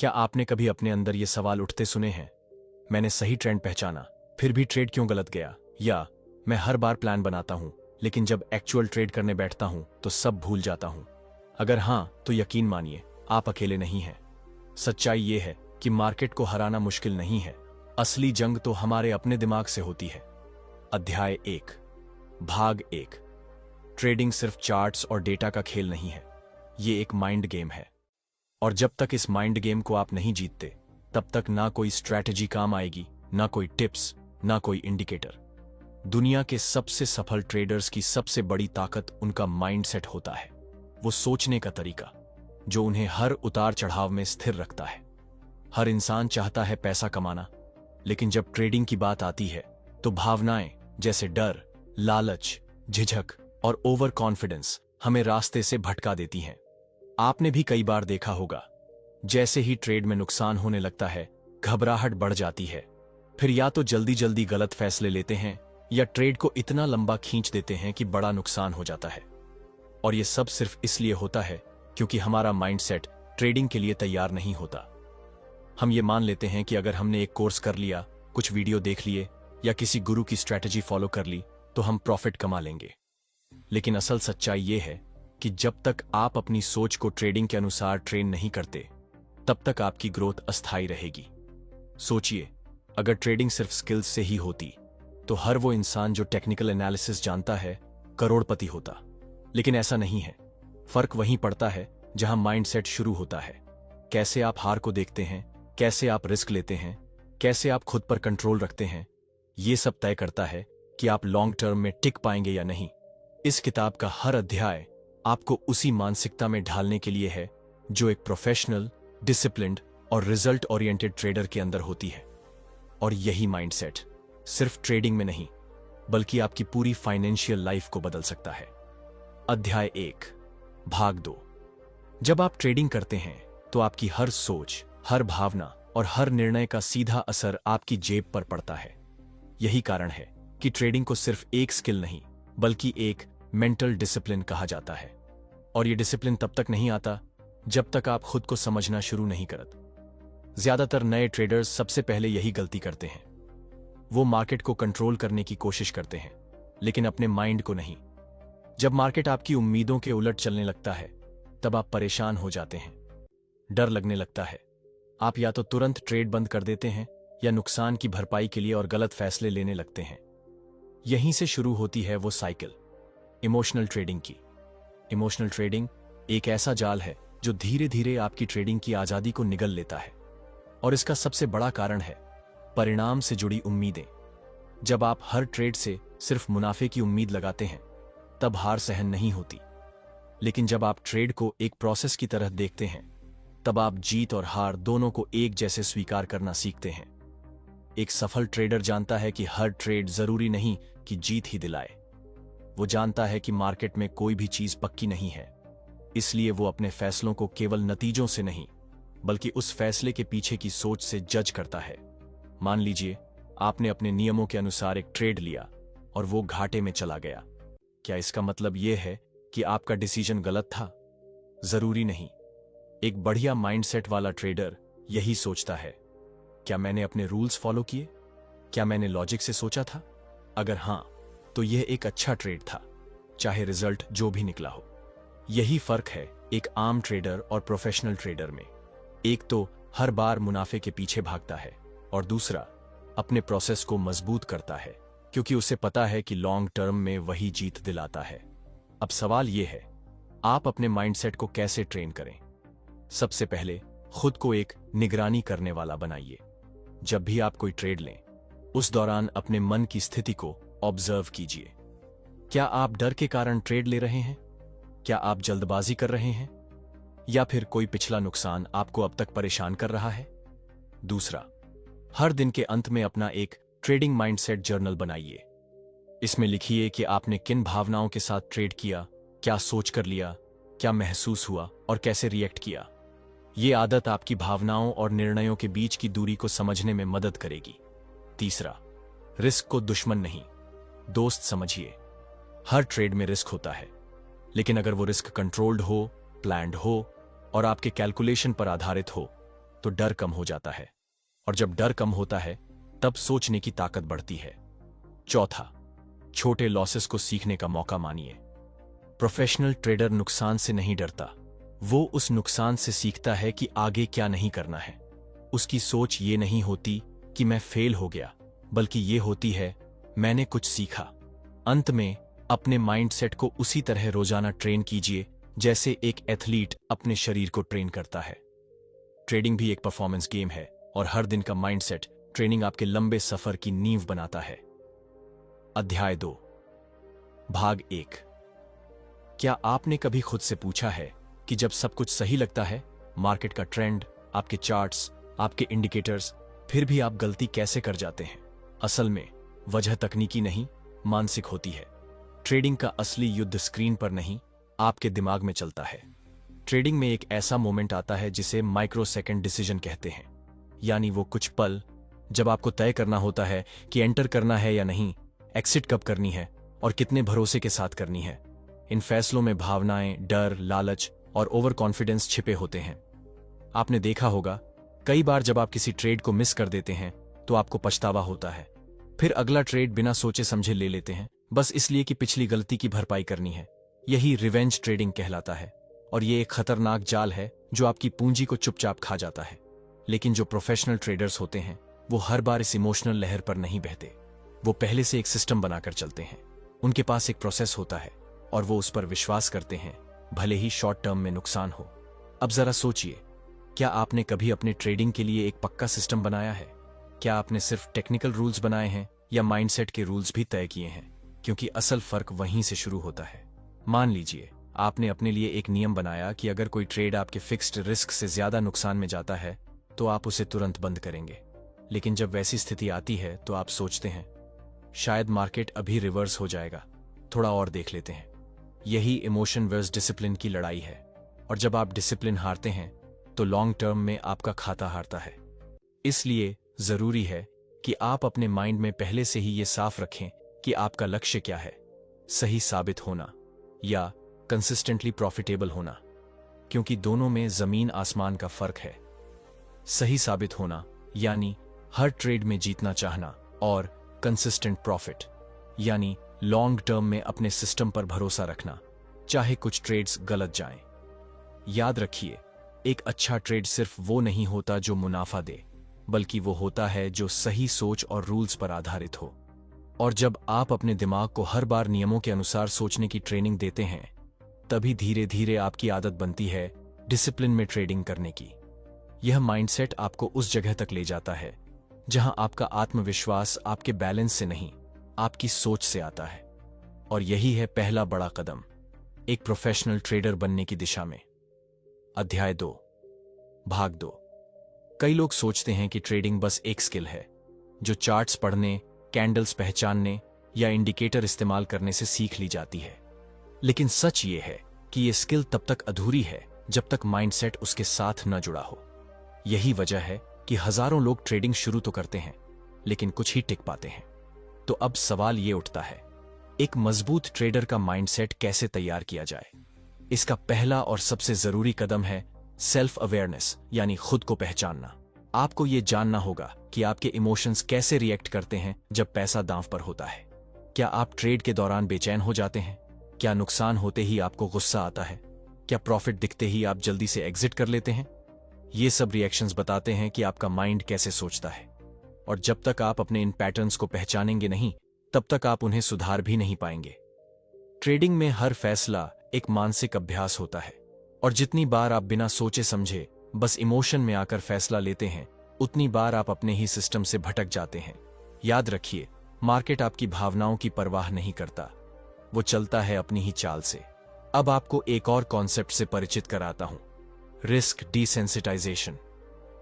क्या आपने कभी अपने अंदर ये सवाल उठते सुने हैं, मैंने सही ट्रेंड पहचाना फिर भी ट्रेड क्यों गलत गया, या मैं हर बार प्लान बनाता हूं लेकिन जब एक्चुअल ट्रेड करने बैठता हूं तो सब भूल जाता हूं। अगर हां तो यकीन मानिए आप अकेले नहीं हैं। सच्चाई ये है कि मार्केट को हराना मुश्किल नहीं है, असली जंग तो हमारे अपने दिमाग से होती है। अध्याय 1 भाग 1। ट्रेडिंग सिर्फ चार्ट्स और डेटा का खेल नहीं है, ये एक माइंड गेम है। और जब तक इस माइंड गेम को आप नहीं जीतते तब तक ना कोई स्ट्रैटेजी काम आएगी, ना कोई टिप्स, ना कोई इंडिकेटर। दुनिया के सबसे सफल ट्रेडर्स की सबसे बड़ी ताकत उनका माइंडसेट होता है, वो सोचने का तरीका जो उन्हें हर उतार चढ़ाव में स्थिर रखता है। हर इंसान चाहता है पैसा कमाना, लेकिन जब ट्रेडिंग की बात आती है तो भावनाएं जैसे डर, लालच, झिझक और ओवर कॉन्फिडेंस हमें रास्ते से भटका देती हैं। आपने भी कई बार देखा होगा, जैसे ही ट्रेड में नुकसान होने लगता है घबराहट बढ़ जाती है, फिर या तो जल्दी जल्दी गलत फैसले लेते हैं या ट्रेड को इतना लंबा खींच देते हैं कि बड़ा नुकसान हो जाता है। और यह सब सिर्फ इसलिए होता है क्योंकि हमारा माइंडसेट ट्रेडिंग के लिए तैयार नहीं होता। हम ये मान लेते हैं कि अगर हमने एक कोर्स कर लिया, कुछ वीडियो देख लिए या किसी गुरु की स्ट्रैटेजी फॉलो कर ली तो हम प्रॉफिट कमा लेंगे। लेकिन असल सच्चाई यह है कि जब तक आप अपनी सोच को ट्रेडिंग के अनुसार ट्रेन नहीं करते तब तक आपकी ग्रोथ अस्थायी रहेगी। सोचिए, अगर ट्रेडिंग सिर्फ स्किल्स से ही होती तो हर वो इंसान जो टेक्निकल एनालिसिस जानता है करोड़पति होता। लेकिन ऐसा नहीं है। फर्क वहीं पड़ता है जहां माइंडसेट शुरू होता है। कैसे आप हार को देखते हैं, कैसे आप रिस्क लेते हैं, कैसे आप खुद पर कंट्रोल रखते हैं, यह सब तय करता है कि आप लॉन्ग टर्म में टिक पाएंगे या नहीं। इस किताब का हर अध्याय आपको उसी मानसिकता में ढालने के लिए है जो एक प्रोफेशनल, डिसिप्लिन्ड और रिजल्ट ओरिएंटेड ट्रेडर के अंदर होती है। और यही माइंडसेट सिर्फ ट्रेडिंग में नहीं बल्कि आपकी पूरी फाइनेंशियल लाइफ को बदल सकता है। अध्याय 1 भाग 2। जब आप ट्रेडिंग करते हैं तो आपकी हर सोच, हर भावना और हर निर्णय का सीधा असर आपकी जेब पर पड़ता है। यही कारण है कि ट्रेडिंग को सिर्फ एक स्किल नहीं बल्कि एक मेंटल डिसिप्लिन कहा जाता है। और यह डिसिप्लिन तब तक नहीं आता जब तक आप खुद को समझना शुरू नहीं करते। ज्यादातर नए ट्रेडर्स सबसे पहले यही गलती करते हैं। वो मार्केट को कंट्रोल करने की कोशिश करते हैं लेकिन अपने माइंड को नहीं। जब मार्केट आपकी उम्मीदों के उलट चलने लगता है तब आप परेशान हो जाते हैं, डर लगने लगता है। आप या तो तुरंत ट्रेड बंद कर देते हैं या नुकसान की भरपाई के लिए और गलत फैसले लेने लगते हैं। यहीं से शुरू होती है वो साइकिल इमोशनल ट्रेडिंग की। इमोशनल ट्रेडिंग एक ऐसा जाल है जो धीरे धीरे आपकी ट्रेडिंग की आजादी को निगल लेता है। और इसका सबसे बड़ा कारण है परिणाम से जुड़ी उम्मीदें। जब आप हर ट्रेड से सिर्फ मुनाफे की उम्मीद लगाते हैं तब हार सहन नहीं होती। लेकिन जब आप ट्रेड को एक प्रोसेस की तरह देखते हैं तब आप जीत और हार दोनों को एक जैसे स्वीकार करना सीखते हैं। एक सफल ट्रेडर जानता है कि हर ट्रेड जरूरी नहीं कि जीत ही दिलाए। वो जानता है कि मार्केट में कोई भी चीज पक्की नहीं है, इसलिए वो अपने फैसलों को केवल नतीजों से नहीं बल्कि उस फैसले के पीछे की सोच से जज करता है। मान लीजिए आपने अपने नियमों के अनुसार एक ट्रेड लिया और वो घाटे में चला गया। क्या इसका मतलब यह है कि आपका डिसीजन गलत था? जरूरी नहीं। एक बढ़िया माइंडसेट वाला ट्रेडर यही सोचता है, क्या मैंने अपने रूल्स फॉलो किए? क्या मैंने लॉजिक से सोचा था? अगर हां तो यह एक अच्छा ट्रेड था, चाहे रिजल्ट जो भी निकला हो। यही फर्क है एक आम ट्रेडर और प्रोफेशनल ट्रेडर में। एक तो हर बार मुनाफे के पीछे भागता है और दूसरा अपने प्रोसेस को मजबूत करता है क्योंकि उसे पता है कि लॉन्ग टर्म में वही जीत दिलाता है। अब सवाल यह है, आप अपने माइंडसेट को कैसे ट्रेन करें? सबसे पहले खुद को एक निगरानी करने वाला बनाइए। जब भी आप कोई ट्रेड लें उस दौरान अपने मन की स्थिति को ऑब्जर्व कीजिए। क्या आप डर के कारण ट्रेड ले रहे हैं? क्या आप जल्दबाजी कर रहे हैं? या फिर कोई पिछला नुकसान आपको अब तक परेशान कर रहा है? दूसरा, हर दिन के अंत में अपना एक ट्रेडिंग माइंडसेट जर्नल बनाइए। इसमें लिखिए कि आपने किन भावनाओं के साथ ट्रेड किया, क्या सोच कर लिया, क्या महसूस हुआ और कैसे रिएक्ट किया। ये आदत आपकी भावनाओं और निर्णयों के बीच की दूरी को समझने में मदद करेगी। तीसरा, रिस्क को दुश्मन नहीं, दोस्त समझिए। हर ट्रेड में रिस्क होता है, लेकिन अगर वो रिस्क कंट्रोल्ड हो, प्लान्ड हो और आपके कैलकुलेशन पर आधारित हो तो डर कम हो जाता है, और जब डर कम होता है तब सोचने की ताकत बढ़ती है। चौथा, छोटे लॉसेस को सीखने का मौका मानिए। प्रोफेशनल ट्रेडर नुकसान से नहीं डरता, वो उस नुकसान से सीखता है कि आगे क्या नहीं करना है। उसकी सोच ये नहीं होती कि मैं फेल हो गया, बल्कि ये होती है मैंने कुछ सीखा। अंत में अपने माइंडसेट को उसी तरह रोजाना ट्रेन कीजिए जैसे एक एथलीट अपने शरीर को ट्रेन करता है। ट्रेडिंग भी एक परफॉर्मेंस गेम है, और हर दिन का माइंडसेट ट्रेनिंग आपके लंबे सफर की नींव बनाता है। अध्याय 2, भाग 1। क्या आपने कभी खुद से पूछा है कि जब सब कुछ सही लगता है, मार्केट का ट्रेंड, आपके चार्ट्स, आपके इंडिकेटर्स, फिर भी आप गलती कैसे कर जाते हैं? असल में वजह तकनीकी नहीं, मानसिक होती है। ट्रेडिंग का असली युद्ध स्क्रीन पर नहीं, आपके दिमाग में चलता है। ट्रेडिंग में एक ऐसा मोमेंट आता है जिसे माइक्रो सेकंड डिसीजन कहते हैं, यानी वो कुछ पल जब आपको तय करना होता है कि एंटर करना है या नहीं, एक्सिट कब करनी है और कितने भरोसे के साथ करनी है। इन फैसलों में भावनाएं, डर, लालच और ओवर कॉन्फिडेंस छिपे होते हैं। आपने देखा होगा कई बार जब आप किसी ट्रेड को मिस कर देते हैं तो आपको पछतावा होता है, फिर अगला ट्रेड बिना सोचे समझे ले लेते हैं, बस इसलिए कि पिछली गलती की भरपाई करनी है। यही रिवेंज ट्रेडिंग कहलाता है, और ये एक खतरनाक जाल है जो आपकी पूंजी को चुपचाप खा जाता है। लेकिन जो प्रोफेशनल ट्रेडर्स होते हैं वो हर बार इस इमोशनल लहर पर नहीं बहते। वो पहले से एक सिस्टम बनाकर चलते हैं। उनके पास एक प्रोसेस होता है और वो उस पर विश्वास करते हैं, भले ही शॉर्ट टर्म में नुकसान हो। अब जरा सोचिए, क्या आपने कभी अपने ट्रेडिंग के लिए एक पक्का सिस्टम बनाया है? क्या आपने सिर्फ टेक्निकल रूल्स बनाए हैं या माइंडसेट के रूल्स भी तय किए हैं? क्योंकि असल फर्क वहीं से शुरू होता है। मान लीजिए आपने अपने लिए एक नियम बनाया कि अगर कोई ट्रेड आपके फिक्स्ड रिस्क से ज्यादा नुकसान में जाता है तो आप उसे तुरंत बंद करेंगे। लेकिन जब वैसी स्थिति आती है तो आप सोचते हैं शायद मार्केट अभी रिवर्स हो जाएगा, थोड़ा और देख लेते हैं। यही इमोशन वर्सेस डिसिप्लिन की लड़ाई है, और जब आप डिसिप्लिन हारते हैं तो लॉन्ग टर्म में आपका खाता हारता है। इसलिए जरूरी है कि आप अपने माइंड में पहले से ही ये साफ रखें कि आपका लक्ष्य क्या है, सही साबित होना या कंसिस्टेंटली प्रॉफिटेबल होना, क्योंकि दोनों में जमीन आसमान का फर्क है। सही साबित होना यानी हर ट्रेड में जीतना चाहना, और कंसिस्टेंट प्रॉफिट यानी लॉन्ग टर्म में अपने सिस्टम पर भरोसा रखना, चाहे कुछ ट्रेड्स गलत जाएं। याद रखिए, एक अच्छा ट्रेड सिर्फ वो नहीं होता जो मुनाफा दे, बल्कि वो होता है जो सही सोच और रूल्स पर आधारित हो। और जब आप अपने दिमाग को हर बार नियमों के अनुसार सोचने की ट्रेनिंग देते हैं, तभी धीरे धीरे आपकी आदत बनती है डिसिप्लिन में ट्रेडिंग करने की। यह माइंडसेट आपको उस जगह तक ले जाता है जहां आपका आत्मविश्वास आपके बैलेंस से नहीं, आपकी सोच से आता है। और यही है पहला बड़ा कदम एक प्रोफेशनल ट्रेडर बनने की दिशा में। अध्याय 2, भाग 2। कई लोग सोचते हैं कि ट्रेडिंग बस एक स्किल है जो चार्ट्स पढ़ने, कैंडल्स पहचानने या इंडिकेटर इस्तेमाल करने से सीख ली जाती है। लेकिन सच ये है कि ये स्किल तब तक अधूरी है जब तक माइंडसेट उसके साथ न जुड़ा हो। यही वजह है कि हजारों लोग ट्रेडिंग शुरू तो करते हैं, लेकिन कुछ ही टिक पाते हैं। तो अब सवाल ये उठता है, एक मजबूत ट्रेडर का माइंडसेट कैसे तैयार किया जाए? इसका पहला और सबसे जरूरी कदम है सेल्फ अवेयरनेस, यानी खुद को पहचानना। आपको ये जानना होगा कि आपके इमोशंस कैसे रिएक्ट करते हैं जब पैसा दांव पर होता है। क्या आप ट्रेड के दौरान बेचैन हो जाते हैं? क्या नुकसान होते ही आपको गुस्सा आता है? क्या प्रॉफिट दिखते ही आप जल्दी से एग्जिट कर लेते हैं? ये सब रिएक्शंस बताते हैं कि आपका माइंड कैसे सोचता है। और जब तक आप अपने इन पैटर्न्स को पहचानेंगे नहीं, तब तक आप उन्हें सुधार भी नहीं पाएंगे। ट्रेडिंग में हर फैसला एक मानसिक अभ्यास होता है, और जितनी बार आप बिना सोचे समझे बस इमोशन में आकर फैसला लेते हैं, उतनी बार आप अपने ही सिस्टम से भटक जाते हैं। याद रखिए, मार्केट आपकी भावनाओं की परवाह नहीं करता, वो चलता है अपनी ही चाल से। अब आपको एक और कॉन्सेप्ट से परिचित कराता हूं, रिस्क डिसेंसिटाइजेशन।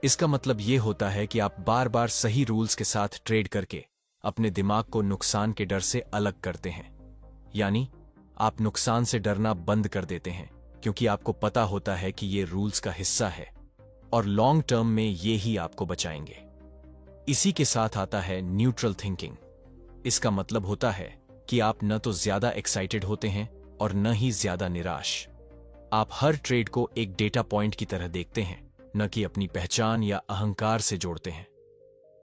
इसका मतलब यह होता है कि आप बार बार सही रूल्स के साथ ट्रेड करके अपने दिमाग को नुकसान के डर से अलग करते हैं। यानी आप नुकसान से डरना बंद कर देते हैं, क्योंकि आपको पता होता है कि ये रूल्स का हिस्सा है और लॉन्ग टर्म में ये ही आपको बचाएंगे। इसी के साथ आता है न्यूट्रल थिंकिंग। इसका मतलब होता है कि आप न तो ज्यादा एक्साइटेड होते हैं और न ही ज्यादा निराश। आप हर ट्रेड को एक डेटा पॉइंट की तरह देखते हैं, न कि अपनी पहचान या अहंकार से जोड़ते हैं।